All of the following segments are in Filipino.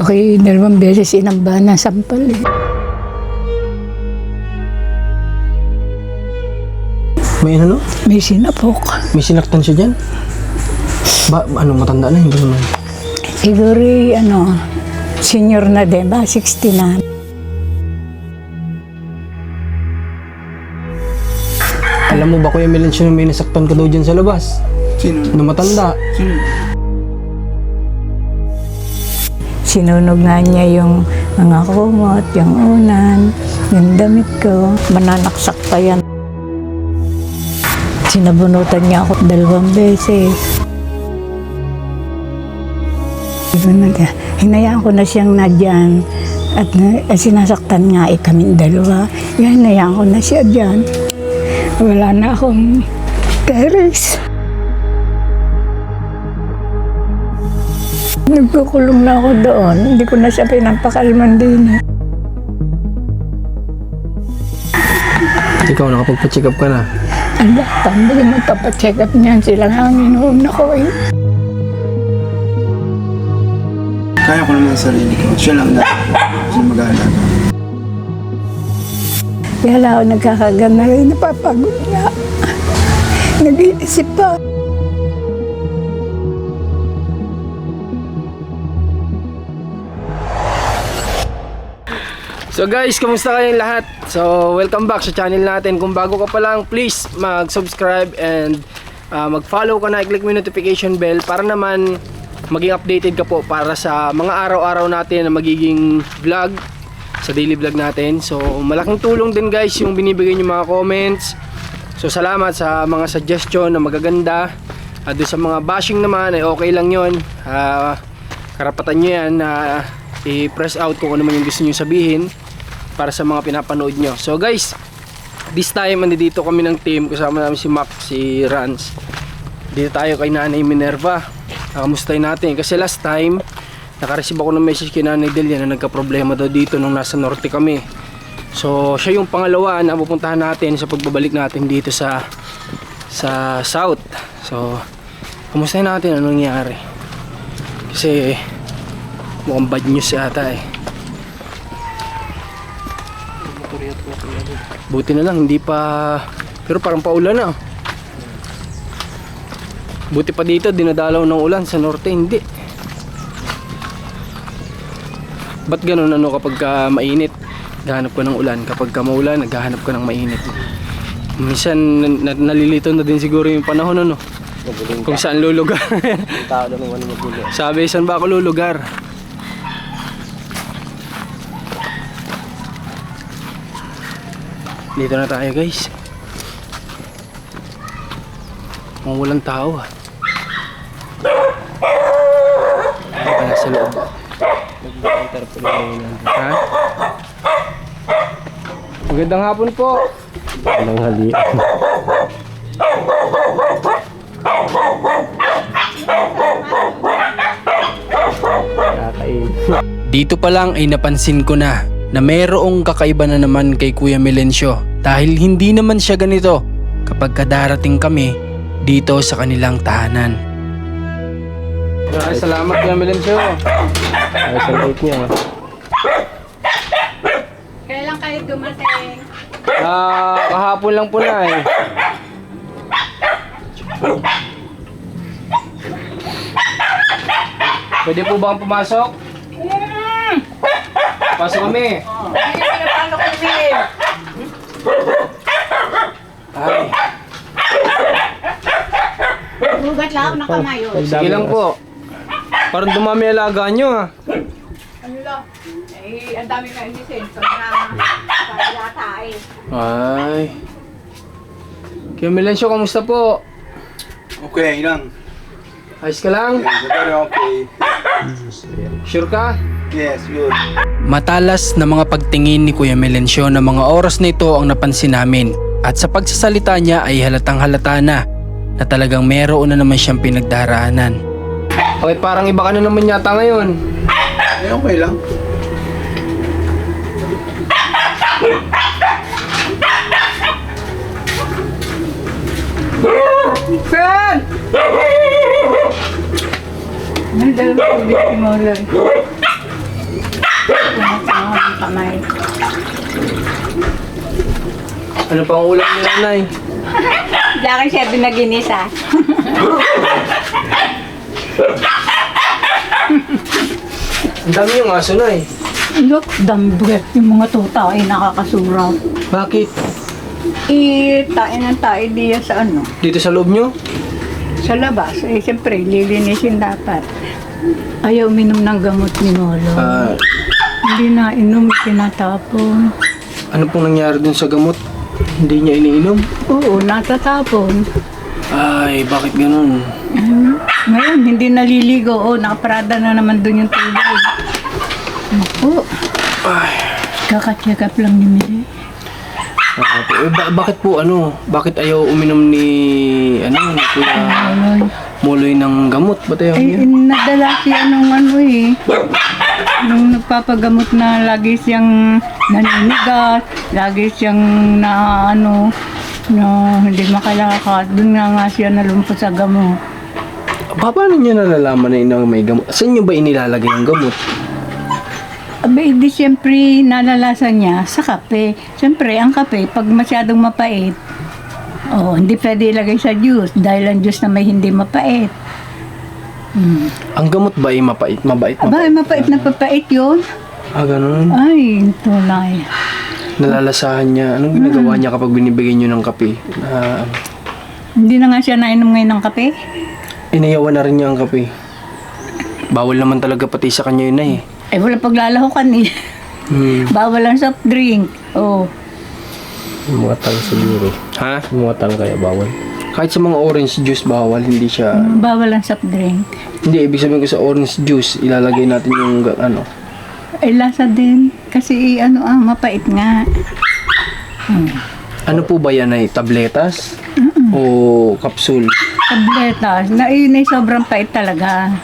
Ako'y 2 beses inamba na sampal eh. May ano? May sinapok. May sinaktan siya dyan? Ano, matanda na, hindi naman. Siguro senior na din ba? 60 na. Alam mo ba, Kuya Melencio, na may nasaktan ka daw dyan sa labas? Sino? Na matanda. Sino? Sinunog nga niya yung mga kumot, yung unan, yung damit ko. Mananaksak pa yan. Sinabunutan niya ako 2 beses. Hinayaan ko na siyang nadyan at sinasaktan nga kaming 2. Hinayaan ko na siya dyan. Wala na akong teres. Nagkukulong na ako doon. Hindi ko na siya pinapakalman din. Ikaw, nakapagpa-check up ka na? Ala, tambay magpapacheck up niyan. Sila nga ang inuuna ko eh. Kaya ko naman sa sarili ko. Siya lang dapat. Siya mag-aalaga. Kaya lang ako nagkakagana rin. Napapagod nga. Nag-iisip pa. So guys, kamusta kayong lahat? So welcome back sa channel natin. Kung bago ka pa lang, please mag-subscribe and mag-follow ka na, i-click mo yung notification bell para naman maging updated ka po para sa mga araw-araw natin na magiging vlog, sa daily vlog natin. So malaking tulong din guys yung binibigay nyo mga comments. So salamat sa mga suggestion na magaganda. Doon sa mga bashing naman ay okay lang yon. Karapatan nyo yan na i-press out kung ano man yung gusto nyo sabihin para sa mga pinapanood nyo. So guys, this time andito kami ng team. Kasama namin si Mac, si Rans. Dito tayo kay Nanay Minerva. Kamustahin natin kasi last time nakareceive ako ng message kay Nanay Delia na nagka-problema daw dito nung nasa norte kami. So siya yung pangalawa na pupuntahan natin sa pagbabalik natin dito sa south. So kamustahin natin anong nangyari kasi mukhang bad news yata eh. Buti na lang hindi pa, pero parang paulan na. Buti pa dito dinadalaw ng ulan, sa norte hindi. Ba't ganun kapag mainit naghahanap ka ng ulan, kapag maulan naghahanap ka ng mainit? Minsan nalilito na din siguro yung panahon kung saan lulugar. Sabi, saan ba ako lulugar? Dito na tayo guys. Walang tao Ano ka nasa loob? Ha? Magandang hapon po. Magandang hali. Dito pa lang ay napansin ko na mayroong kakaiba na naman kay Kuya Melencio dahil hindi naman siya ganito kapag kadarating kami dito sa kanilang tahanan. Salamat Kuya Melencio. Ay, sa late niya. Kailan kayo dumating? Kahapon lang po na eh. Pwede po bang pumasok? Pasok kami. Ay. Bugat lang ako ng kamay. Sige lang po. Parang dumami alaga nyo ah. Ano lang? Ang dami na inisenso na yata eh. Ay. Kuya Melencio, kamusta po? Okay lang. Ayos ka lang? Yeah, very okay. Sure ka? Yes, good. Matalas na mga pagtingin ni Kuya Melencio na mga oras na ito ang napansin namin. At sa pagsasalita niya ay halatang halata na talagang meron na naman siyang pinagdaraanan. Okay, parang iba ka na naman yata ngayon. Eh, okay lang. Ben! Nandala ko ulit mo lang. Kamay. Ano pang ulam ni nanay? Laki siya binaginisa. Ang dami yung aso na eh. Look, dambret. Yung mga tuta ay nakakasuraw. Bakit? Tain ng tayo diya sa ano. Dito sa loob nyo? Sa labas. Eh, siyempre, lilinisin dapat. Ayaw uminom ng gamot ni Molo. Ah, Hindi na inom, tinatapon. ano pong nangyari dun sa gamot? Hindi niya iniinom? Oo, natatapon. Ay, bakit ganun? Ngayon, hindi naliligo. Oh, nakaparada na naman doon yung tubig. Naku, Ay, kaka-check up lang ni Mili. bakit po ano? Bakit ayaw uminom ni ano, ni Kuya Ay, Moloy ng gamot? Ba't ayaw niya? nadala siya nung ano eh. Nung nagpapagamot na lagi siyang naninigas, lagi siyang na ano, na hindi makalakad. Doon nga siya nalumpo sa gamot. Paano niya nalalaman na inang may gamot? Saan niyo ba inilalagay ang gamot? Abay, di siyempre nalalasan niya sa kape. Siyempre, ang kape, pag masyadong mapait, hindi pwede ilagay sa juice dahil ang juice na may hindi mapait. Ang gamot ba ay mapait? Mabait? Aba, mapait na papait yun. Ah, ganun. Ay, tunay. Nalalasahan niya. Anong ginagawa niya kapag binibigay niyo ng kape? Hindi na nga siya nainom ngayon ng kape. Inayawan na rin niya ang kape. Bawal naman talaga pati sa kanya yun na eh. Eh, wala paglalahukan eh. Bawal ang soft drink. Oh. Mga tang siguro. Ha? Mga tang kaya bawal. Kahit sa mga orange juice bawal, hindi siya... Bawal ang soft drink. Hindi, ibig sabihin ko sa orange juice, ilalagay natin yung ano. Ay, lasa din. Kasi mapait nga. Ano po ba yan ay tabletas? O kapsul? Tabletas. Yun ay sobrang pait talaga.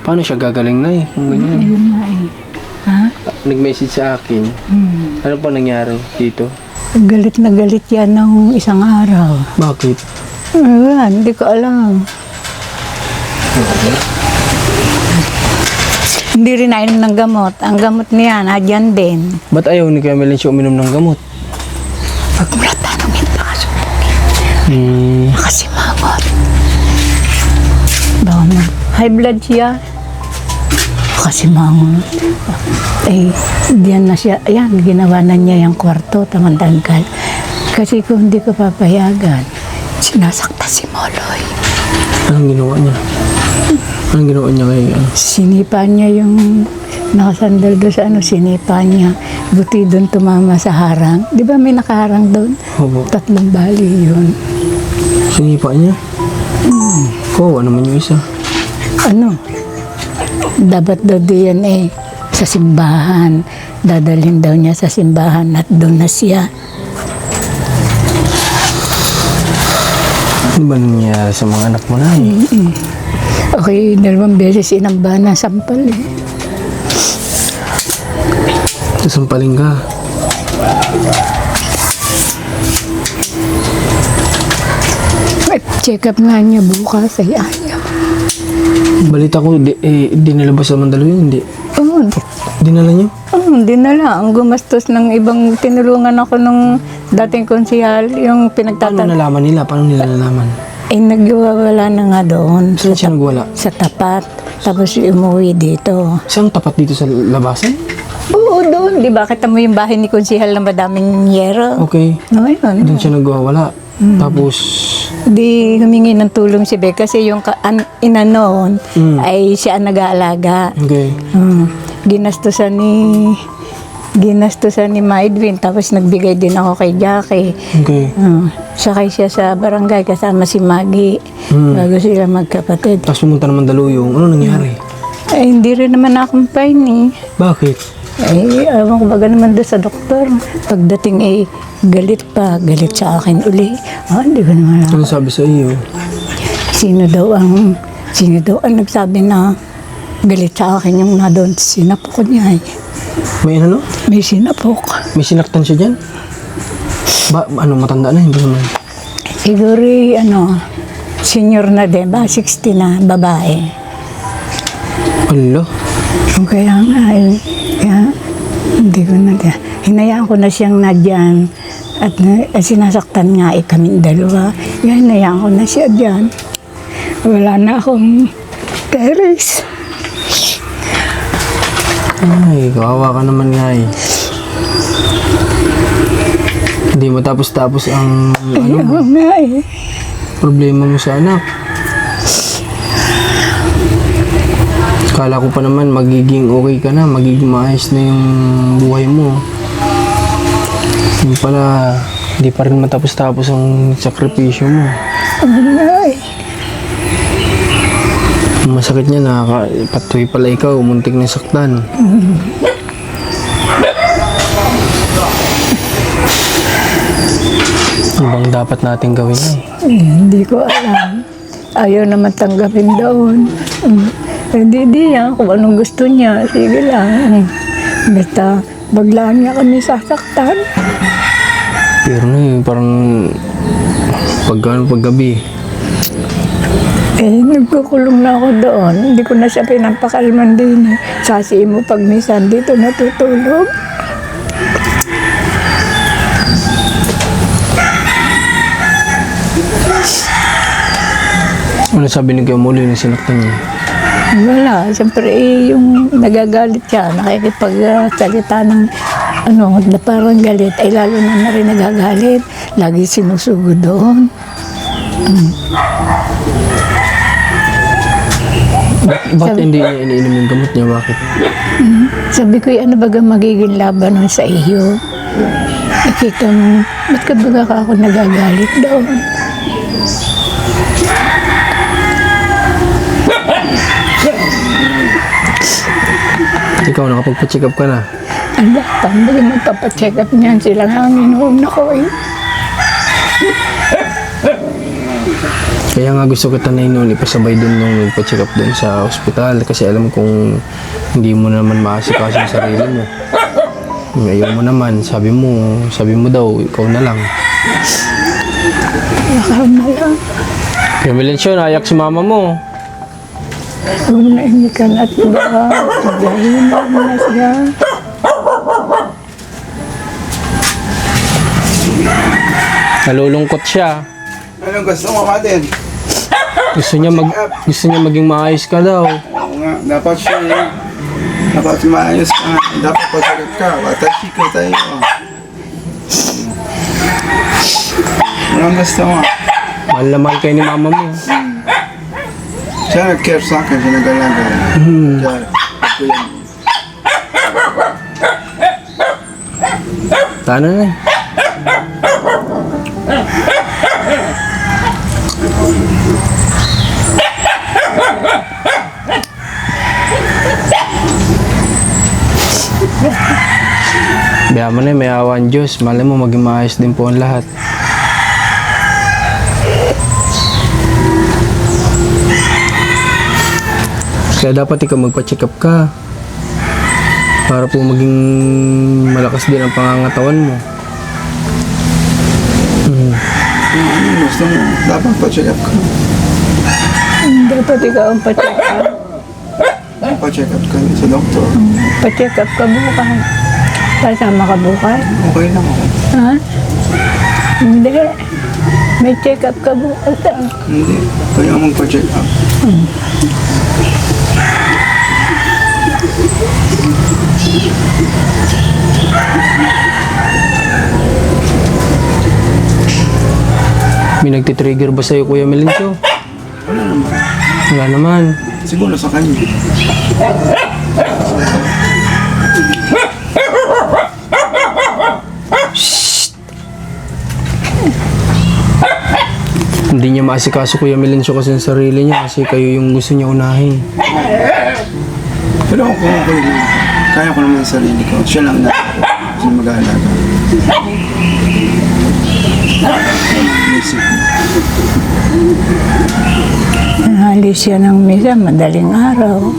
Paano siya gagaling na eh? Kung ganyan. Ayun nga eh. Ha? Nag-message sa akin. Ano pa nangyari dito? Galit na galit yan ng isang araw. Bakit? Hindi ko alam. Hindi rin nainom ng gamot. Ang gamot niya, nadyan din. Ba't ayaw ni Kuya Melin siya uminom ng gamot? Pag mula tanongin, baka makasimangot. Baka high blood siya. Makasimangot. Eh, diyan na siya. Ayan, ginawa na niya yung kwarto, tamang-tanggal. Kasi kung hindi ko papayagan, sinasakta si Moloy. Anong ginawa niya? Anong ginawa niya kay Sinipa niya yung nakasandal doon sa sinipa niya. Buti doon tumama sa harang. Di ba may nakaharang doon? Opo. 3 bali yun. Sinipa niya? Kawawa naman yung isa. Dapat daw DNA sa simbahan. Dadalhin daw niya sa simbahan at doon na siya. Ano ba nangyayari sa mga anak mo na eh? Okay, 2 beses inamba na sampal eh. Sasampaling ka. Check up nga niya bukas ay ayaw. Balita ko, dinalabas sa Mandaluyong, hindi. Oo, Dinala niyo? hindi na lang. Ang gumastos ng ibang tinulungan ako nung dating konsihal, yung Paano pinagtatanong. nalaman nila? Paano nila nalaman? Ay, nagwawala na nga doon. Saan siya nagwala? Sa tapat. Tapos umuwi dito. Saan tapat dito sa labasan? Oo, doon. Di ba? Kita mo yung bahay ni konsihal na madaming yero. Okay. No, yun. Doon siya nagwawala. Tapos, Di humingi ng tulong si Bek kasi yung ina noon ay siya ang nag-aalaga. okay. Ginastusan ni Maidwin tapos nagbigay din ako kay Jackie. Okay. Sakay siya sa barangay kasama si Maggie. Bago sila magkapatid. Tapos pumunta naman Daluyong. Ano nangyari? Ay, hindi rin naman na-accompany eh. Bakit? Ay, alam ko baga naman doon sa doktor. Pagdating ay galit sa akin uli. Hindi ko naman alam. Ano sabi sa iyo? Sino daw ang nagsabi na galit sa akin yung na doon. Sinapok niya eh. May ano? May sinapok. May sinaktan siya dyan? Matanda na? Hindi naman. Siguro senior na din ba? 60 na, babae. Ala, Kaya nga kaya hindi ko na, hinayaan ko na siyang nadyan at sinasaktan nga kaming dalawa. Kaya hinayaan ko na siya dyan. Wala na akong teres. Ay, kawawa ka naman nga eh. Hindi mo tapos-tapos ang Ayaw nga problema mo sa anak. Kala ko pa naman magiging okay ka na, magiging maayos na yung buhay mo. Hindi pala, hindi pa rin matapos-tapos ang sakripisyo mo. Masakit niya na, patuloy pala ikaw, muntik na saktan. Ano bang dapat natin gawin eh? Hindi ko alam. Ayaw naman tanggapin doon. Hindi yan kung anong gusto niya. Sige lang. Basta baglaan niya kami sasaktan. Pero parang paggabi. Nagkukulong na ako doon. Hindi ko na siya pinapakalman din. Sasi mo pag minsan dito natutulog. Ano sabi ni Kuya Muli na sinaktan niya? Wala. Siyempre, yung nagagalit siya, nakikipagsalita ng na parang galit, ay lalo na rin nagagalit. Lagi sinusugod doon. Bakit hindi niya iniinom yung gamot niya? Bakit? Sabi ko, ano baga magiging laban nun sa iyo? Nakita mo, ba't ka baga ka ako nagagalit doon? Ikaw, nakapagpa-check up ka na? Ala, paano ba magpapacheck up niyan? Sila nga ang inuuna ko eh. Kaya nga gusto kita na noon ipasabay dun nung nagpa-check up dun sa ospital kasi alam kong hindi mo naman maasikaso yung sarili mo. Ayaw mo naman, sabi mo daw, ikaw na lang. Ikaw na lang. Kaya Melencio, naiyak si mama mo. Huwag mo na imikan at baka pagahin mo na siya. Nalulungkot siya. Anong gusto mo ka din? Gusto niya maging maayos ka daw. Oo nga, dapat siya dapat maayos ka. Dapat pagsagot ka. Watashi ka tayo. Anong gusto mo? Mahal na mahal kayo ni mama mo. Siya nag-care sa akin. Siya nag-alaga. Siya, kuya. Tana na eh. Biya mo na may awan Diyos. Malay mo maging maayos din po ang lahat. Kaya dapat ikaw magpa-check up ka. Para po maging malakas din ang pangangatawan mo. Anong gusto mo? Dapat pa-check up ka. Dapat ikaw ang pa-check up. Pa-check up ka sa doktor. Pa-check up ka bukas. Kasama ka bukas? Okay lang ako. Ha? Hindi. May check up ka bukas ah. Hindi. Kaya magpa-check up. May nagtitrigger ba sa'yo, Kuya Melencio? Wala naman. Wala naman. Siguro sa kanya. Hindi niya maasikaso, Kuya Melencio, kasi sa sarili niya kasi kayo yung gusto niya unahin. Pero kung okay lang, kaya ko naman sa sarili ko. Siya lang na. Siya mag-aalaga. Isip mo. Nahalis siya ng misa, madaling araw.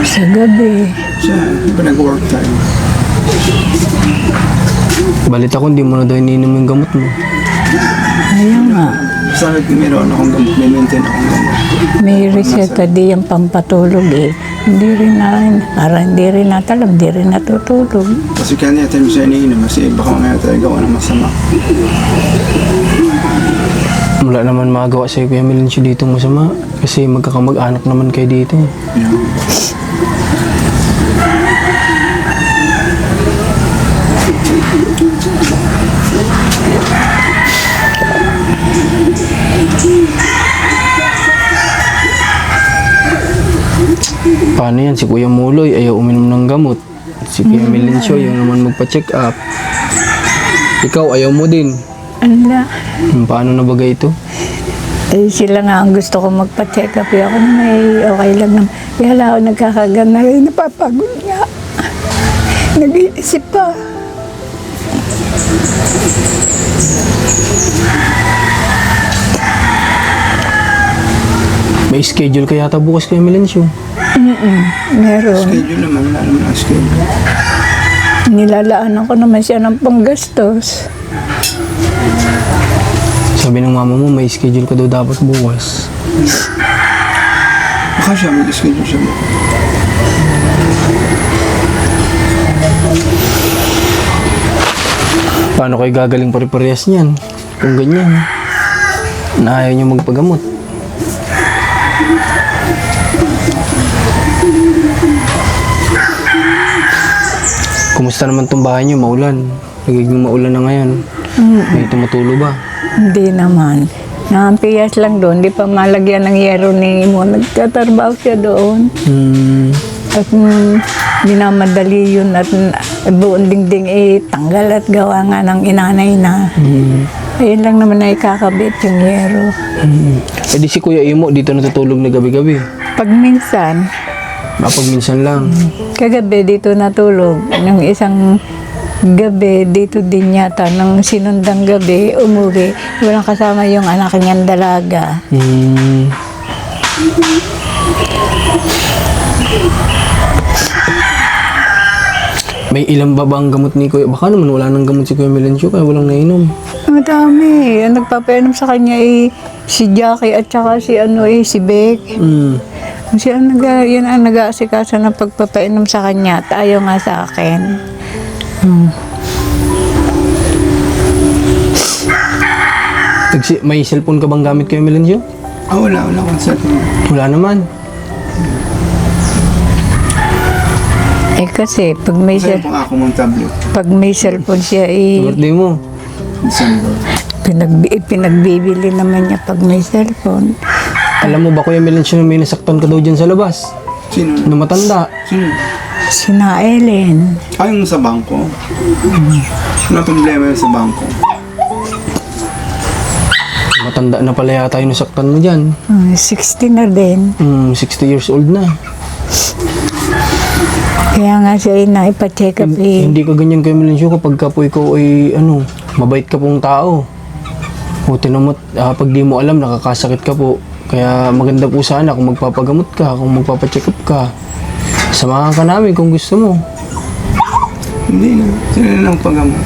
Sa gabi. Siya, nag-work tayo. Balita ko, hindi mo na daw iniinom yung gamot mo. Ayaw nga. Sabi ko, meron akong gamot, may maintain akong gamot. May reseta di yung pampatulog eh. Hindi rin natalab, hindi rin natutulog. Kasi kanya tayo sa iniinom kasi baka mamaya tayo gawa ng masama. Wala naman magawa sa'yo Kuya Melencio dito masama. Kasi magkakamag-anak naman kayo dito. Yan. Paano yan? Si Kuya Muloy ayaw uminom ng gamot. Si Kuya Melencio yung naman magpa-check up. Ikaw ayaw mo din. Ala, Paano na bagay ito? eh sila nga ang gusto ko magpa-check up. Eh, ako naman okay lang naman. Kaya lang ako nagkakagana, napapagod nga. Nag-iisip pa. May schedule ka yata bukas Kuya Melencio. Meron. Schedule naman, wala naman ang schedule. Nilalaanan ko naman siya ng panggastos. Sabi ng mama mo may schedule ka daw dapat bukas. Baka siya, may schedule siya. Paano kayo gagaling pare-parehas niyan? Kung ganyan. Na ayaw niyo magpagamot. Kumusta naman tong bahay niyo? Maulan. Nagiging maulan na ngayon. May tumutulo ba? Hindi naman. Nakampiyas lang doon. Di pa malagyan ng yero ni mo. Nagtatrabaho siya doon. At minamadali yun at buong dingding tanggal at gawa nga ng inanay na. Ayun lang naman na ikakabit yung yero. Eh di si Kuya Imo dito natutulog na gabi-gabi. Pag minsan, Pag minsan lang. kagabi dito natulog. Nung isang gabi, dito din yata. Nung sinundang gabi, umuwi. Walang kasama yung anak niyang dalaga. May ilang ba bang gamot ni Kuya? Baka naman wala nang gamot si Kuya Melencio kaya walang nainom. Madami. Ang nagpapainom sa kanya si Jackie at saka si Beck. Siya yan ang nag-aasikaso ng pagpapainom sa kanya at ayaw nga sa akin. May cellphone ka bang gamit Kuya Melencio? Wala akong cellphone. Wala naman. Eh kasi pag may, Sa'yo pang ako mong tablet. pag may cellphone siya Birthday mo. December. pinagbibili naman niya pag may cellphone. Alam mo ba Kuya Melencio na may nasaktan ka daw dyan sa labas? Sino? Na matanda. Sino? Sina Ellen. Yung sa bangko. Ano problema yun sa bangko? Matanda na pala yata yung nasaktan mo dyan. 60 na din. 60 years old na. Kaya nga siya naipa-check up Hindi ka ganyan Kuya Melencio kapag ka po ikaw ay mabait ka pong tao. O tinamot, pag di mo alam nakakasakit ka po. Kaya maganda po sana kung magpapagamot ka, kung magpapacheck up ka. Samahan ka namin kung gusto mo. Hindi na. Sino na lang pag-gamot?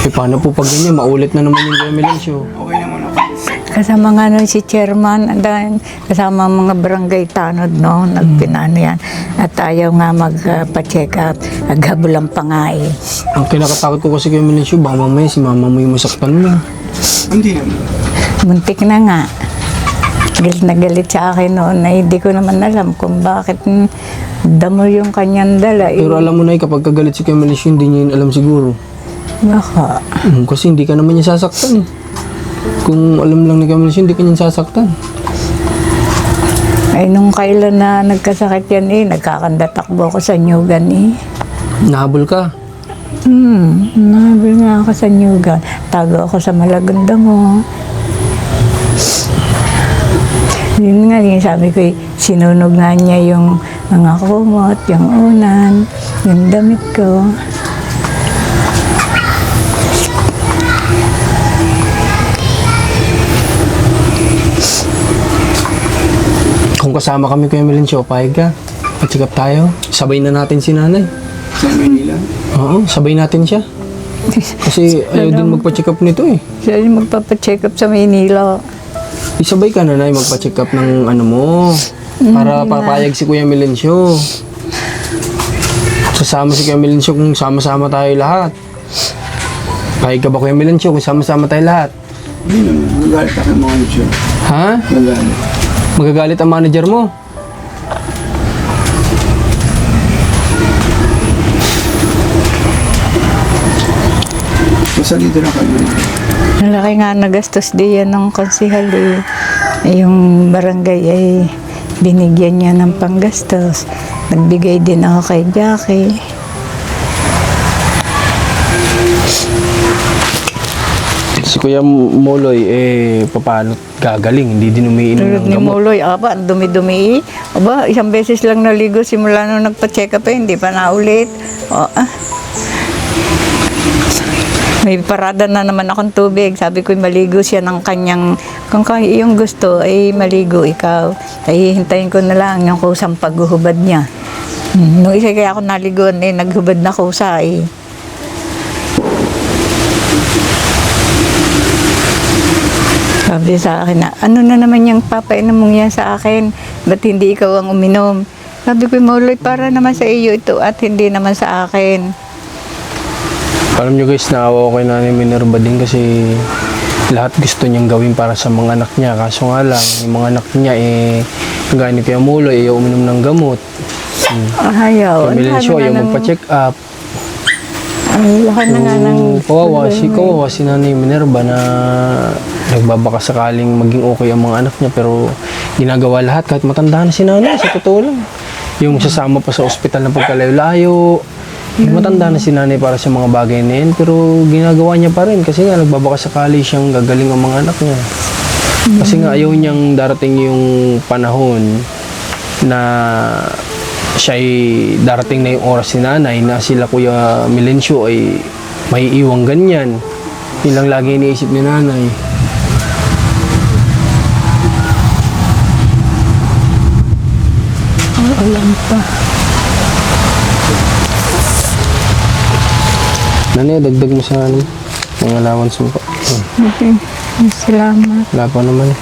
Eh paano po pag ganyan? Maulit na naman yung Kuya Melencio. Okay naman ako. Kasama nga nun si chairman, kasama mga barangay tanod, no? Nagpinano yan. At ayaw nga magpa-check up. Naghabulang pa nga eh. Ang kinakatakot ko kasi Kuya Melencio, baka mamaya si mama mo yung masaktan mo. Hindi naman. Muntik na nga. Galit na galit sa akin noon na hindi ko naman alam kung bakit damo yung kanyang dala. Pero alam mo na kapag kagalit si Kuya Melencio, hindi niya yun alam siguro. Baka. Kasi hindi ka naman niya sasaktan. Kung alam lang ni Kuya Melencio, hindi ka niya sasaktan. Ay, nung kailan na nagkasakit yan nagkakandatakbo ako sa nyugan Nahabol ka. Nabi nga ako sa nyugan. Tago ako sa Malaganda mo. Yun nga, yung sabi ko, sinunog nga niya yung mga kumot, yung unan, yung damit ko. Kung kasama kami Kuya Melencio, payag ka. Pa-check up tayo. Sabay na natin si nanay. Sa Manila. Oo, sabay natin siya. Kasi ayaw din magpa-check up nito eh. Siya yung magpapacheck up sa Maynila. Isabay ka nanay magpa-check up ng mo. Para papayag si Kuya Melencio. Sasama si Kuya Melencio kung sama-sama tayo lahat. Payag ka ba Kuya Melencio kung sama-sama tayo lahat? Hindi naman. Magalit ako yung mga ito. Ha? Magalit. Magagalit ang manager mo? Basta dito na kami. Malaki nga nagastos diyan ng konsihal eh. Yung barangay ay binigyan niya ng panggastos. Nagbigay din ako kay Jackie. Si Kuya Moloy, paano gagaling? Hindi din umiinom Tulad ng ni gamot. Moloy, aba, ang dumi-dumi. Aba, isang beses lang naligo simula nung nagpa-check up hindi pa naulit. O, May parada na naman akong tubig. Sabi ko, maligo siya ng kanyang, kung iyong gusto, ay maligo ikaw. Ay hintayin ko na lang yung kusang paghuhubad niya. Nung isa kaya ako naligoan, naghubad na kusa eh. Sabi sa akin na, ano na naman yung papainom mong yan sa akin? Ba't hindi ikaw ang uminom? Sabi ko, Moloy, para naman sa iyo ito at hindi naman sa akin. Alam nyo guys, naawa ko kay Nanay Minerva din kasi lahat gusto niyang gawin para sa mga anak niya. Kaso nga lang, yung mga anak niya kagaya ni Kuya Moloy, uminom ng gamot. Ayaw. Kuya Melencio, ayaw magpa-check up. Ang laki na nga ng... Kawawa si Nanay Minerva na nagbabaka sakaling maging okay ang mga anak niya pero ginagawa lahat kahit matanda na si nanay, sa totoo lang. Yung sasama pa sa ospital na pagkalayo-layo, matanda na si nanay para sa mga bagay na yun pero ginagawa niya pa rin kasi nga nagbabaka sakali siyang gagaling ang mga anak niya. Kasi nga ayaw niyang darating yung panahon na siya ay darating na yung oras si nanay na sila Kuya Melencio ay may iwang ganyan. Yun lang lagi iniisip ni nanay. Alam pa. Nanay, dagdag mo sa ano, mga allowance mo pa. Okay. Salamat. Wala pa naman eh.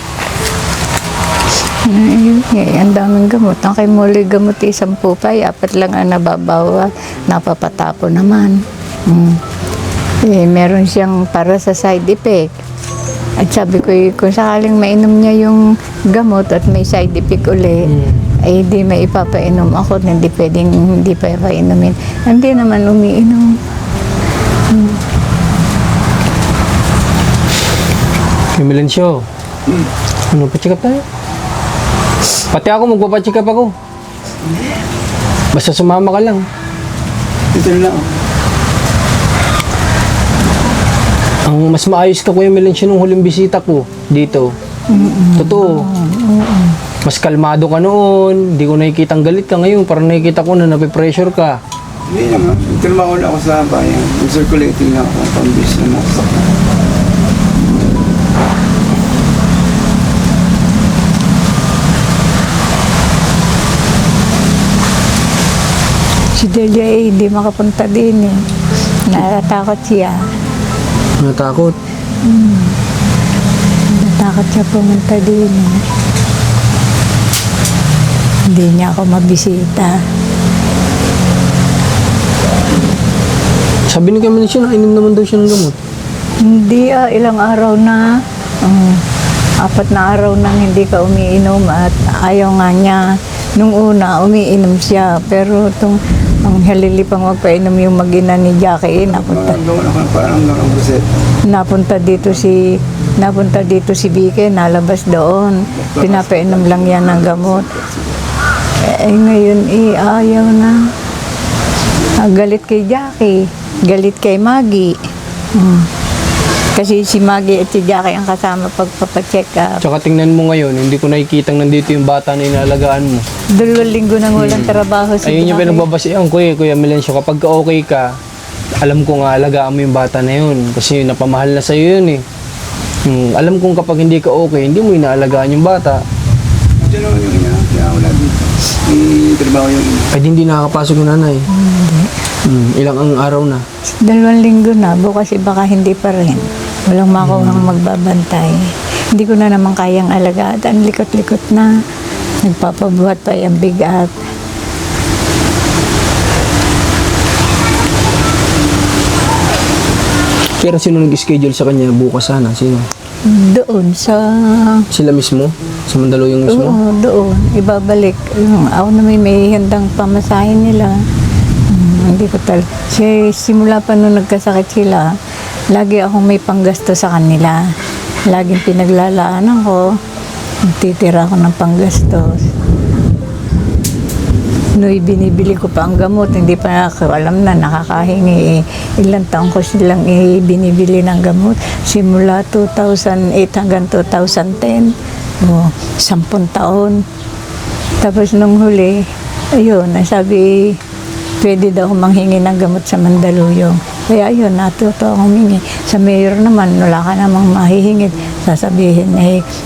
Ayun, ang daming gamot. Ang kay Moloy gamot isang pupay, 4 lang ang nababawa. Napapatapo naman. Meron siyang para sa side effect. At sabi ko, kung sakaling mainom niya yung gamot at may side effect uli, ay di may ipapainom ako. Hindi pwedeng hindi pa ipainumin. Hindi naman umiinom. Kuya Melencio, ano, pa-check up tayo? Pati ako, magpapacheck up ako. Basta sumama ka lang. Dito na lang. Ang mas maayos ka Kuya Melencio nung huling bisita ko dito. Totoo. Mas kalmado ka noon. Hindi ko nakikitang galit ka ngayon. Parang nakikita ko na napipressure ka. Hindi naman. Trabaho na ako sa bayan. Circulating na ako. Pambis na nasa. Si Delia hindi makapunta din eh. Natatakot siya. Natakot. Natakot siya pumunta din eh. Hindi niya ako mabisita. Sabi ni Kuya Melencio, nainom naman daw siya ng gamot. Hindi ilang araw na. 4 na araw nang hindi ka umiinom at ayaw nga niya. Nung una, umiinom siya. Pero itong ang halilipang magpainom yung mag-ina ni Jackie, napunta Parang hanggang buset. napunta dito si Bike, nalabas doon. Pinapainom lang yan ng gamot. Ngayon, ayaw na. Galit kay Jackie. Galit kay Maggie. Kasi si Maggie at si Jackie ang kasama pagpapacheck up. Tsaka tingnan mo ngayon, hindi ko nakikitang nandito yung bata na inaalagaan mo. 2 linggo nang walang trabaho si Ayun yung Jackie. pinagbabasihan ko Kuya Melencio. Kapag ka okay ka, alam ko nga alagaan mo yung bata na yun. Kasi napamahal na sa'yo yun eh. Alam kong kapag hindi ka okay, hindi mo inaalagaan yung bata. Ito naman yung ina. Kaya wala dito. Trabaho yung ina. Ay hindi nakakapasok yung nanay. Ilang ang araw na. 2 linggo na, bukas baka hindi pa rin. Walang makuhang magbabantay. Hindi ko na naman kayang alagaan. Ang likot-likot na. Nagpapabuhat pa yung bigat. Pero sino nag-schedule sa kanya bukas sana? Sino? Doon sa... Sila mismo? Sa Mandaluyong mismo? Oo, doon. Ibabalik. Ako na may handang pamasahin nila. Hindi ko simula pa nung nagkasakit sila, lagi akong may panggasto sa kanila. Laging pinaglalaanan ko. Titira ako ng panggastos. Noy binibili ko pa ang gamot, hindi pa ako alam na nakakahingi. Ilang taon ko silang binibili ng gamot. Simula 2008 hanggang 2010. 10 taon. Tapos nung huli, ayun, sabi, pwede daw manghingi ng gamot sa Mandaluyong. Kaya ayun, natuto akong humingi. Sa mayor naman, wala ka namang mahihingit. Sasabihin,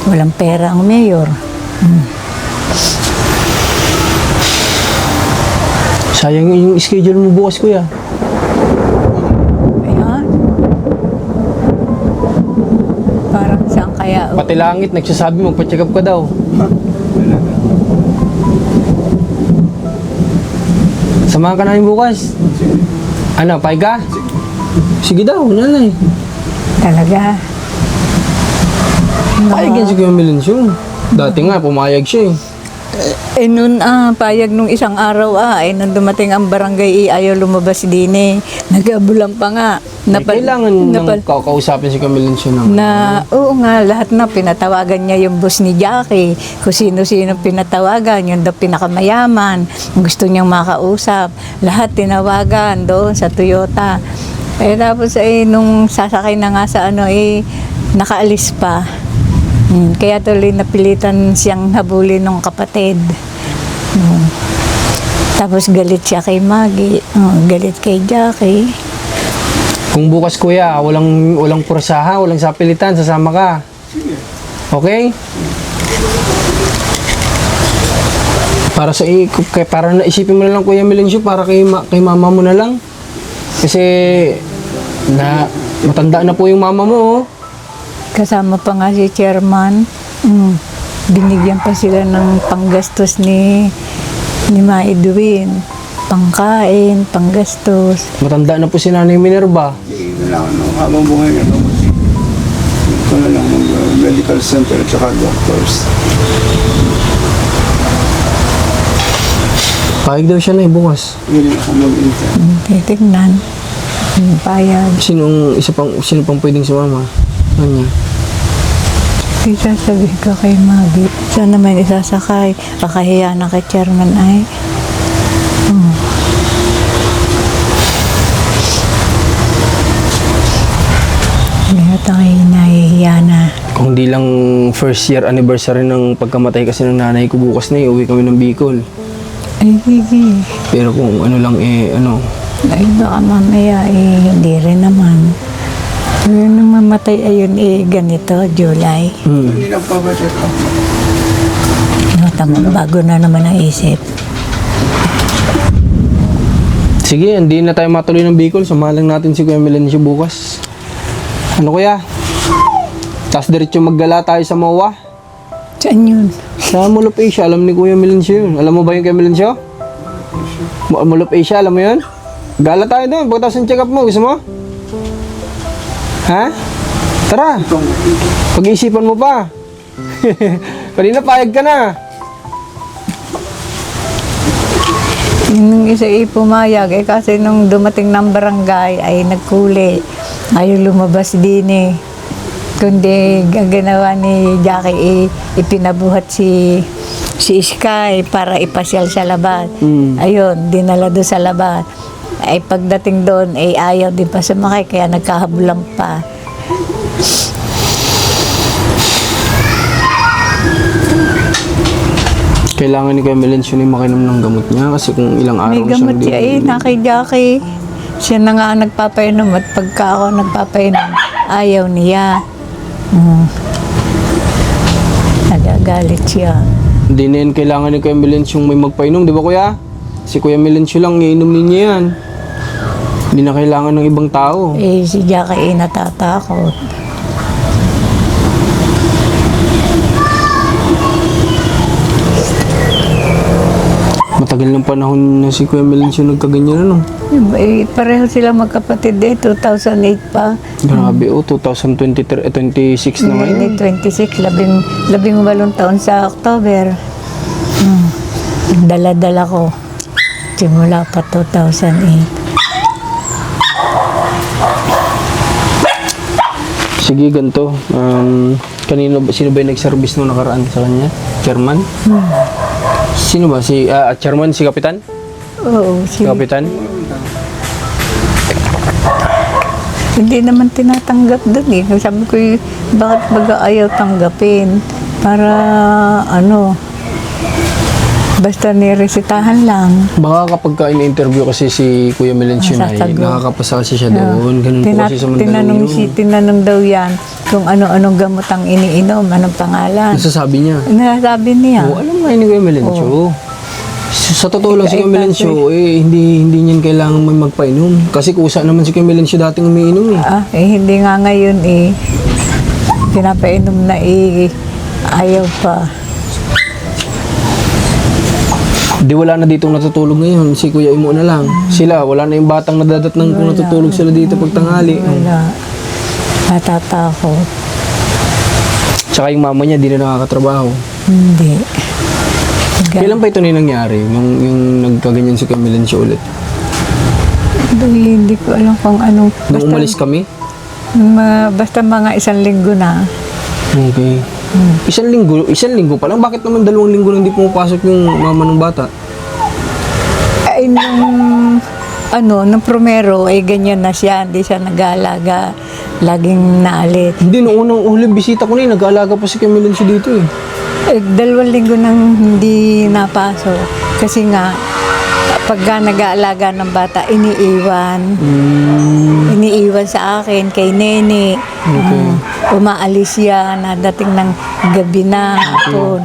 walang pera ang mayor. Sayang yung schedule mo bukas, kuya. Ayan. Parang saan kaya? Pati langit, nagsasabi magpa-check up ka daw. Samahan ka namin bukas. Ano, pay ka? Sige daw, nanay. Talaga. Payag yan si Kuya Melencio. Dati nga, pumayag siya eh. Noon payag nung isang araw nung dumating ang barangay ayaw lumabas din nag-abulan pa nga. Kailangan nang kakausapin si Kuya Melencio ng Oo nga, lahat na pinatawagan niya yung boss ni Jackie. Kung sino-sino pinatawagan, yung daw pinakamayaman. Gusto niyang makausap. Lahat tinawagan doon sa Toyota. Tapos nung sasakay na nga sa nakaalis pa. Kaya tuloy napilitan siyang habulin ng kapatid. Tapos galit siya kay Maggie, galit kay Jackie. Kung bukas, kuya, walang pursaha, walang sapilitan, sasama ka. Okay? Para naisipin mo na lang, Kuya Melencio, para kay mama mo na lang. Kasi matanda na po yung mama mo, oh. Kasama pa nga si chairman. Binigyan pa sila ng panggastos ni Ma Edwin. Pangkain, panggastos. Matanda na po si Nanay Minerva. Kailangan ng habang buhay na gamot. Ito na lang medical center at saka doctors. Pahig daw siya na bukas. Hindi ako mag-intern. Titignan. Payag. Sino pang pwedeng sumama? Ano? Isasabihin ka kay Maggie. Saan naman isasakay? Kakahiya na kay chairman ay. Lahat ang nahihiya na. Kung di lang first year anniversary ng pagkamatay kasi ng nanay ko, bukas na uwi kami ng Bicol. Ay, sige. Pero kung ano lang Ay, baka mamaya hindi rin naman. Nung mamatay ayun ganito, July. Hindi lang pa-budget ako. Bago na naman ang isip. Sige, hindi na tayo matuloy ng Bicol. Samahan lang natin si Kuya Melencio bukas. Ano kuya? Tapos diretso maggala tayo sa MOA. Saan yun? Sa Mall of Asia, alam ni Kuya Melencio yun. Alam mo ba yung Kuya Melencio? Mall of Asia, alam mo yun? Gala tayo doon. Pagkatapos ng check up mo, gusto mo? Ha? Tara. Pag-iisipan mo pa. Kanina payag ka na. Yung isa pumayag kasi nung dumating ng barangay ay nagkuli. Ayaw lumabas din Kundi gaganawa ni Jackie ipinabuhat si Sky para ipasyal sa labas. Ayun, dinala doon sa labas. Ay pagdating doon ay ayaw din pa sumakay kaya nagkahabulang pa. Kailangan ni Kuya Melencio ni makinom ng gamot niya kasi kung ilang araw May gamot siyang siya na kay Jackie. Siya na nga ang nagpapainom at pagka ako nagpapainom, ayaw niya. Nagagalit siya. Hindi na yan kailangan ni Kuya Melencio may magpainom, di ba kuya? Si Kuya Melencio lang iinom ninyo yan. Hindi na kailangan ng ibang tao. Si Jackie natatakot. Matagal ng panahon na si Kuya Melencio nagkaganyan, ano? Pareho sila magkapatid 2008 pa. Grabe, 2023, 26 na ngayon. 26, 18 taon sa October. Dala-dala ko. Simula pa 2008. Sige, ganito. Sino ba yung nag-service nung nakaraan sa kanya? Chairman? Sino ba? Chairman, si Kapitan? Oo, Kapitan? hindi naman tinatanggap doon eh. Sabi ko, bakit baga ayaw tanggapin? Para basta niresitahan lang. Baka kapag ka-in-interview kasi si Kuya Melencio na Sasagot. nakakapasa kasi siya doon. Ganun po kasi sa Mandaluyong. Tinanong daw yan kung ano-anong gamot ang iniinom, anong pangalan. Nasasabi niya. Nasabi niya. Oo, alam nga ni Kuya Melencio. Sa totoo lang si Kuya Melencio, hindi niyan kailangan may magpainom. Kasi kusa naman si Kuya Melencio dating umiinom eh. Hindi nga ngayon eh. Pinapainom na eh. Ayaw pa. Di wala na ditong natutulog ngayon. Si Kuya Imo na lang. Sila, wala na yung batang nadadatnang kung natutulog sila dito pag tanghali. Wala. Natatakot. Tsaka yung mama niya, di na nakakatrabaho. Hindi. Kailan ba ito na nangyari? Yung nagkaganyan si Kuya Melencio ulit? Hindi ko alam kung ano. Nung umalis kami? Basta mga 1 linggo na. Okay. Isang linggo pa lang. Bakit naman 2 linggo na hindi pumapasok yung mama ng bata? Ay, nung primero, ay ganyan na siya. Hindi siya nag-aalaga. Laging naalit. Hindi, nung unang huling bisita ko na nag-aalaga pa si Kuya Melencio dito eh. 2 linggo nang hindi napasok. Kasi nga, pagka nag-aalaga ng bata, iniiwan. Iniiwan sa akin, kay Nene. Umaalis yan, dating ng gabi na hapon.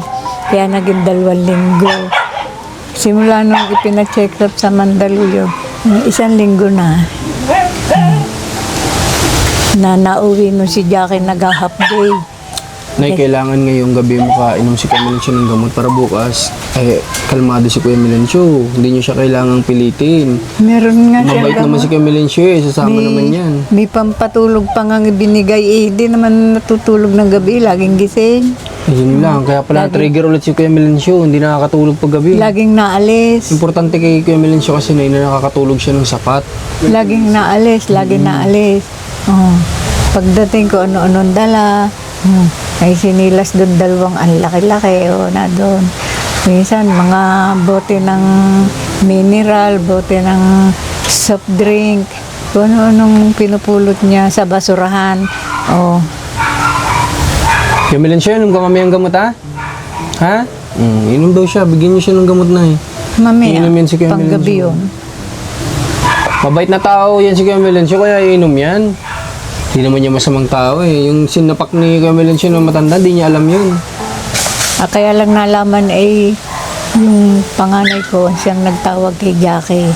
Kaya naging 2 linggo. Simula nung ipina-check up sa Mandaluyong, 1 linggo na. Nauwi nung si Jackie nag-half day. Nay, kailangan ngayong gabi makainom si Kuya Melencio ng gamot para bukas kalmado si Kuya Melencio. Hindi niyo siya kailangang pilitin. Meron nga siya. Mabait naman si Kuya Melencio eh. Sasama naman yan. May pampatulog pa nga binigay eh. Di naman natutulog ng gabi. Laging gising. Ayun lang. Kaya pala trigger ulit si Kuya Melencio. Hindi nakakatulog pag gabi. Laging naalis. Importante kay Kuya Melencio kasi na nakakatulog siya ng sapat. Laging naalis. Laging naalis. Oh. Pagdating ko ano-anong dala. Ay sinilas doon 2 ang laki-laki. Na doon. Minsan, mga bote ng mineral, bote ng soft drink, kung ano-anong pinupulot niya sa basurahan. Kuya Melencio, inom ka mamayang gamot ha? Ha? Inom daw siya. Bigyan niyo siya ng gamot na eh. Mamaya, Inom yan si Kuya panggabi Melencio. yun. Mabait na tao yan si Kuya Melencio, kaya inom yan. Hindi naman niya masamang tao eh. Yung sinapak ni Kuya Melencio na matanda, di niya alam yun. Kaya lang nalaman ay yung panganay ko siyang nagtawag kay Jackie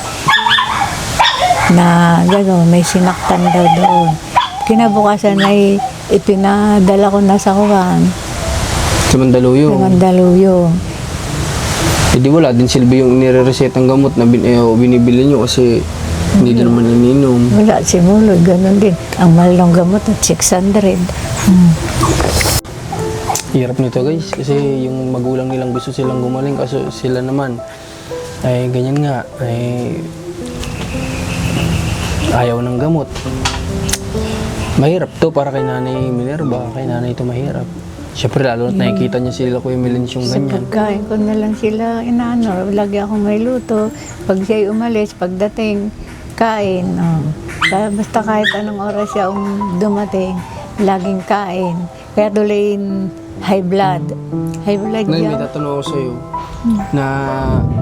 na gano'n, may sinaktan daw doon. Kinabukasan ay ipinadala ko na sa Kuwan, Sa Mandaluyong. sa Mandaluyong. Eh di wala din silbi yung nire-resetang gamot na binibili nyo kasi hindi din naman ininom. Wala, simuloy, gano'n din. Ang mahal ng gamot at 600. Hirap nito guys kasi yung magulang nilang gusto silang gumaling kaso sila naman ay ganyan nga ay ayaw ng gamot. Mahirap to para kay Nanay Minerva, kay Nanay ito mahirap. Siyempre lalo na nakikita niya sila Kuya Melencio Sa ganyan. pagkain ko na lang sila inaano, lagi akong may luto. Pag siya'y umalis, pagdating, kain. Basta kahit anong oras siya dumating, laging kain. Kaya tuloy high blood. High blood Nay, may niya. tatanong ako sa'yo na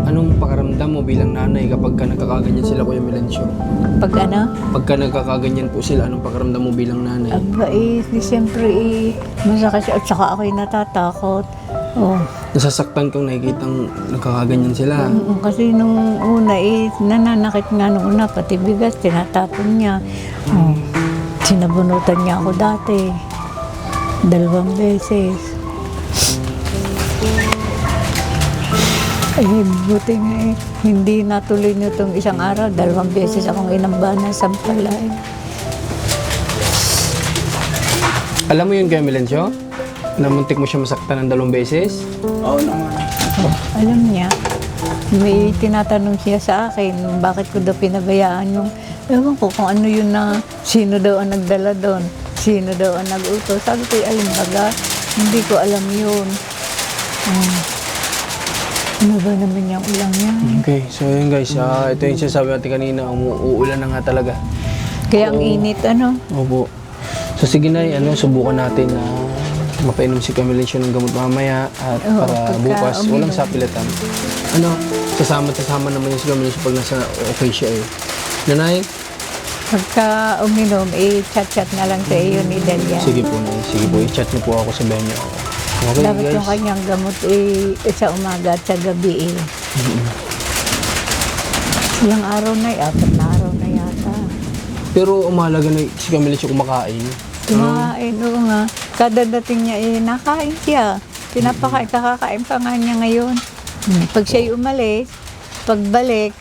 anong pakaramdam mo bilang nanay kapag ka nagkakaganyan sila Kuya Melencio? Pag ano, Pagka nagkakaganyan po sila, anong pakaramdam mo bilang nanay? aba siyempre masakit siya at saka ako'y natatakot. Nasasaktan kang nakikitang nagkakaganyan sila. Kasi nung una nananakit nga nung una, pati bigas, tinatapon niya. Sinabunutan niya ako dati. 2 beses. buti nga hindi natuloy nyo itong isang araw. 2 beses akong inambanan sa palay. Alam mo yun kaya Melencio? Na muntik mo siya masaktan ng 2 beses? Oo naman. Alam niya, may tinatanong siya sa akin, bakit ko daw pinabayaan yung, ewan ko kung ano yun na, sino daw ang nagdala doon, sino daw ang nag-utos. Sabi ko, alimbaga, hindi ko alam yun. Ano ba naman yung ulang yan? Okay, so yun guys, ito yung sinasabi natin kanina, uulan na nga talaga. Kaya ang init, ano? Opo. So sige na, subukan natin na mapainom si Melencio ng gamot mamaya at Oo, para pagka bukas, uminom. walang sapilitan. Sasama naman yung si Melencio pag nasa okay siya eh. Nanay? Pagka uminom, chat-chat na lang sa iyo ni Delia. Sige po, Nay. Sige po, i-chat niyo po ako, sabihin niyo ako. Okay Dapat guys. yung kanyang gamot sa umaga at sa gabi Ilang araw na 4 na araw na yata. Pero umalaga na si Melencio kumakain. Kumain, oo nga. Kada dating niya, nakain siya. Kakakain pa nga niya ngayon. Pag siya'y umalis, pagbalik,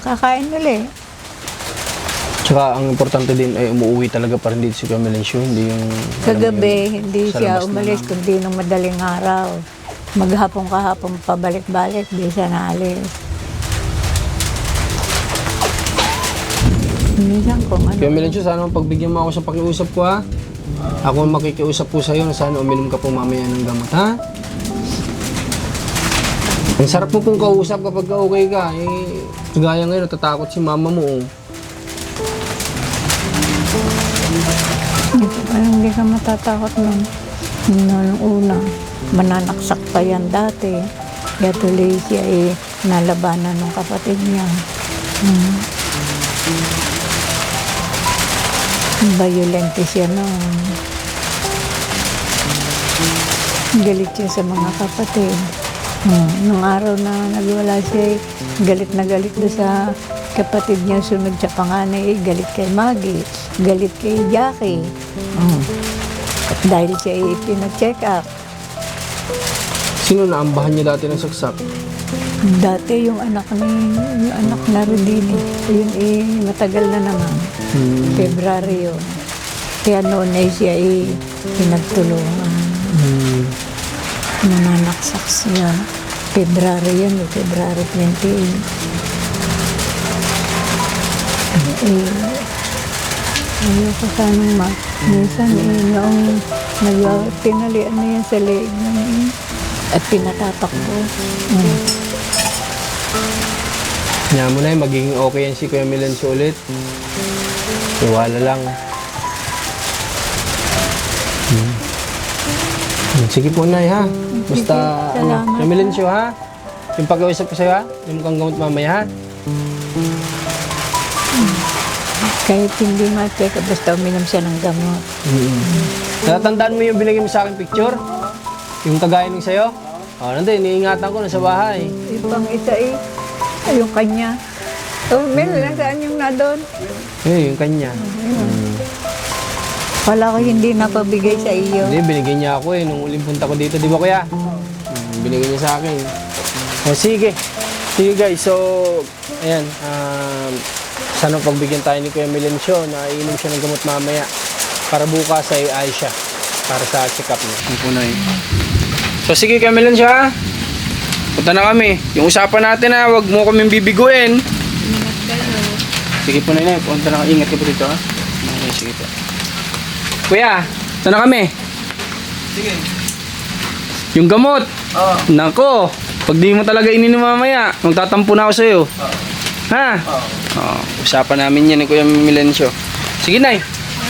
kakain ulit. Tsaka ang importante din ay umuwi talaga para hindi si Melencio, hindi yung... Kagabi, hindi sa siya labas na umalis, lang. kundi nung madaling araw. Maghapong kahapon, pabalik-balik, di siya naalis. Minsan kung ano. Kaya Melencio, sana pagbigyan mo ako sa pakiusap ko ha. Ako ang makikiusap po sa'yo na sana uminom ka po mamaya ng gamot ha. Ang sarap mo pong kausap kapag okay ka. Gaya ngayon, natatakot si mama mo. Parang hindi ka matatakot nun. Noong una, mananaksak pa yan dati. Kaya tuloy siya nalabanan ng kapatid niya. Violente siya noon. Galit siya sa mga kapatid. Nung araw na nagwala siya, galit na galit doon sa kapatid niya. Sunod sa panganay, galit kay Maggie, galit kay Jackie. At dahil siya pina-check up. Sino naambahan niya dati ng saksak? Dati yung anak na Rodini, yun matagal na naman. February yun. Kaya noon ay siya pinagtulungan. Nananaksak siya. February yun, February 28. Ayoko sanang minsan noong tinalian na yan sa leeg namin at pinatatakbo. Kaya mo na magiging okay yan si Kuya Melencio ulit. Iwala lang. Sige po, Nay, ha? Basta, salamat, Kuya Melencio, ha? Yung pag-uusap ko sa'yo, ha? Yung kang gamot mamaya, ha? Kahit hindi ma-check up, basta uminom siya ng gamot. Natatandaan mo yung binigay mo sa akin picture? Yung kagaya ng sa'yo? Nandun, iniingatan ko na sa bahay. Yung pang isa yung kanya. Mel, nasaan yung na doon? Yung kanya. Wala ko hindi napabigay sa iyo. Hindi, binigay niya ako nung uling punta ko dito, di ba kuya? Binigay niya sa akin. Sige. Sige guys, so, ayan. Sana pagbigyan tayo ni Kuya Melencio na iinom siya ng gamot mamaya para bukas ay ayos siya para sa check-up niya. So sige Kuya Melencio ha. Punta na kami. Yung usapan natin ha, wag mo kaming bibiguin. Sige po na punta na. Ingat ka po dito ha. Okay, sige po. Kuya, punta na kami. Sige. Yung gamot. Oo. Nako, pag di mo talaga ininom mamaya, magtatampo na ako sa'yo. Oo. Ha? Oo. Usapan namin yan ni Kuya Melencio. Sige, Nay.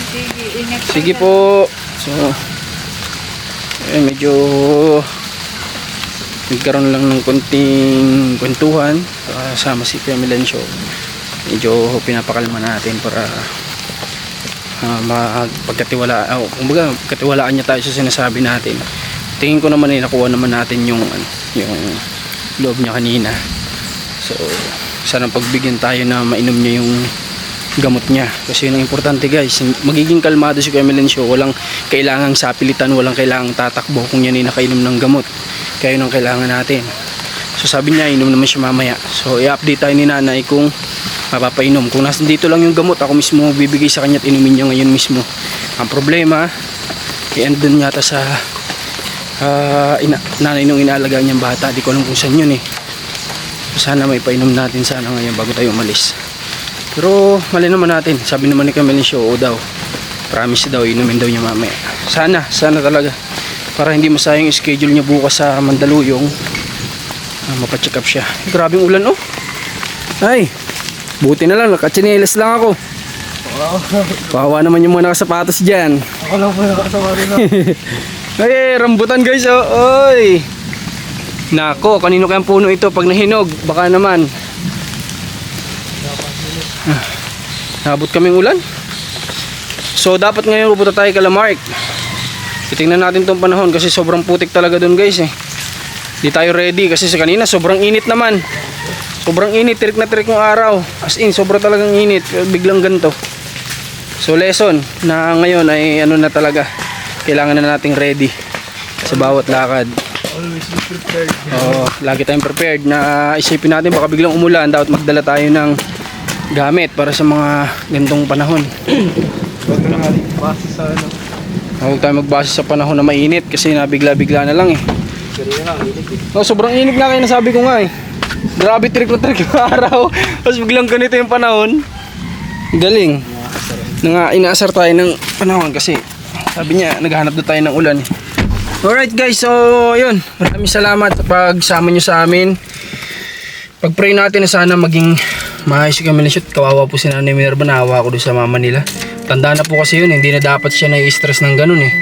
Sige, ingat ka. Sige po. So, medyo nagkaroon lang ng konting kwentuhan kasama si Kuya Melencio. Medyo pinapakalma natin para magpagkatiwalaan. Kumbaga, pagkatiwalaan niya tayo sa sinasabi natin. Tingin ko naman nakuha naman natin yung loob niya kanina. So, sana pagbigyan tayo na mainom niya yung gamot niya. Kasi yun ang importante guys. Magiging kalmado si Kuya Melencio. Walang kailangang sapilitan, walang kailangang tatakbo kung yan ay nakainom ng gamot. Kaya yun ang kailangan natin. So sabi niya inom naman siya mamaya. So i-update tayo ni nanay kung mapapainom. Kung nasa dito lang yung gamot, ako mismo bibigay sa kanya at inumin niya ngayon mismo. Ang problema, i-andun yata sa nanay nung inaalagaan niyang bata. Di ko alam kung saan yun eh. Sana may painom natin sana ngayon bago tayo umalis. Pero mali naman natin. Sabi naman ni Camille Show, oo daw. Promise daw, inumin daw niya mamaya. Sana talaga. Para hindi masayang yung schedule niya bukas sa Mandaluyong. Mapacheck up siya. Grabing ulan oh. Ay, buti na lang, nakatsinelas lang ako. Kawawa naman yung mga nakasapatos dyan. Ako lang po nakasama rin. Ay, rambutan guys oh. Oy. Nako, kanino kayang puno ito pag nahinog? Baka naman. Nabot kaming ulan. So dapat ngayon pupunta tayo kay Lamarck. Titingnan natin tong panahon kasi sobrang putik talaga doon guys eh. Di tayo ready kasi sa kanina sobrang init naman. Sobrang init, tirik na tirik yung araw. As in, sobrang talagang init. Biglang ganito. So lesson na ngayon ay ano na talaga. Kailangan na nating ready sa bawat lakad. Always be prepared. Oo, lagi tayong prepared na isipin natin baka biglang umulan. Dapat magdala tayo ng gamit para sa mga ganitong panahon. Huwag na nga rin base sa ano. Huwag tayo magbase sa panahon na mainit kasi nabigla-bigla na lang eh. Oh, sobrang init nga kayo nasabi ko nga eh. Grabe trick na trick yung araw. Tapos biglang ganito yung panahon. Galing. Inaasar tayo ng panahon kasi sabi niya naghahanap na tayo ng ulan eh. Alright guys, so yun. Maraming salamat sa pagsama nyo sa amin. Pag-pray natin na sana maging maayos si Camille Shoot. Kawawa po si Nanay Minerva, naawa ako doon sa mama nila. Tanda na po kasi yun, hindi na dapat siya nai-stress ng ganun eh.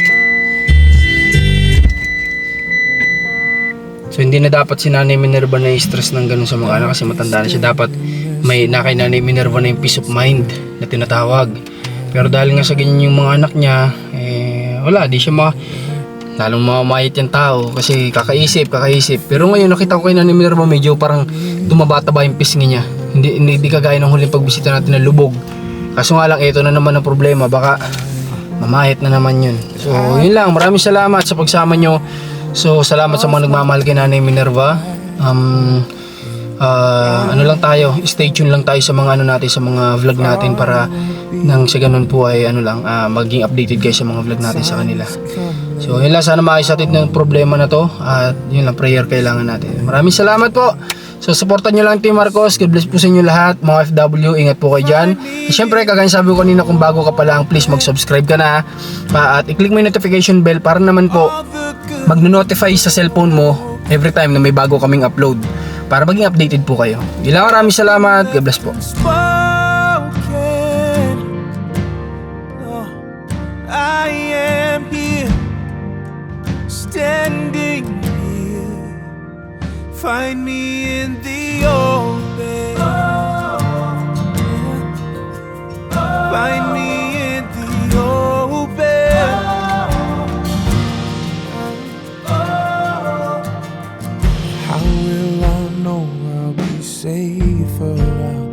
So hindi na dapat si Nanay Minerva nai-stress ng ganun sa mga anak kasi matanda na siya. Dapat may kay Nanay Minerva na yung peace of mind na tinatawag. Pero dahil nga sa ganyan yung mga anak niya, wala, di siya lalong mamamayit yung tao kasi kakaisip. Pero ngayon nakita ko kay Nanay Minerva medyo parang tumaba-taba yung pisngi niya. Hindi kagaya ng huling pagbisita natin ng lubog. Kaso nga lang, ito na naman ang problema. Baka mamahit na naman yun. So yun lang, maraming salamat sa pagsama nyo. So salamat sa mga nagmamahal kay Nanay Minerva. Ano lang tayo, stay tuned lang tayo sa mga ano natin, sa mga vlog natin para nang sa ganun po ay ano lang, maging updated guys sa mga vlog natin sa kanila. So yun lang, sana maayos natin ng problema na to at yun lang, prayer kailangan natin. Maraming salamat po. So supportan nyo lang Team Marcos. God bless po sa inyo lahat mga FW, ingat po kayo dyan. At syempre kagaya sabi ko kanina, kung bago ka pa lang, please mag-subscribe ka na at i-click mo yung notification bell para naman po mag-notify sa cellphone mo every time na may bago kaming upload para maging updated po kayo. Yun lang, maraming salamat. God bless po. I am here, standing here. Find me in the open. Find me in the open. How will I know I'll be safe around?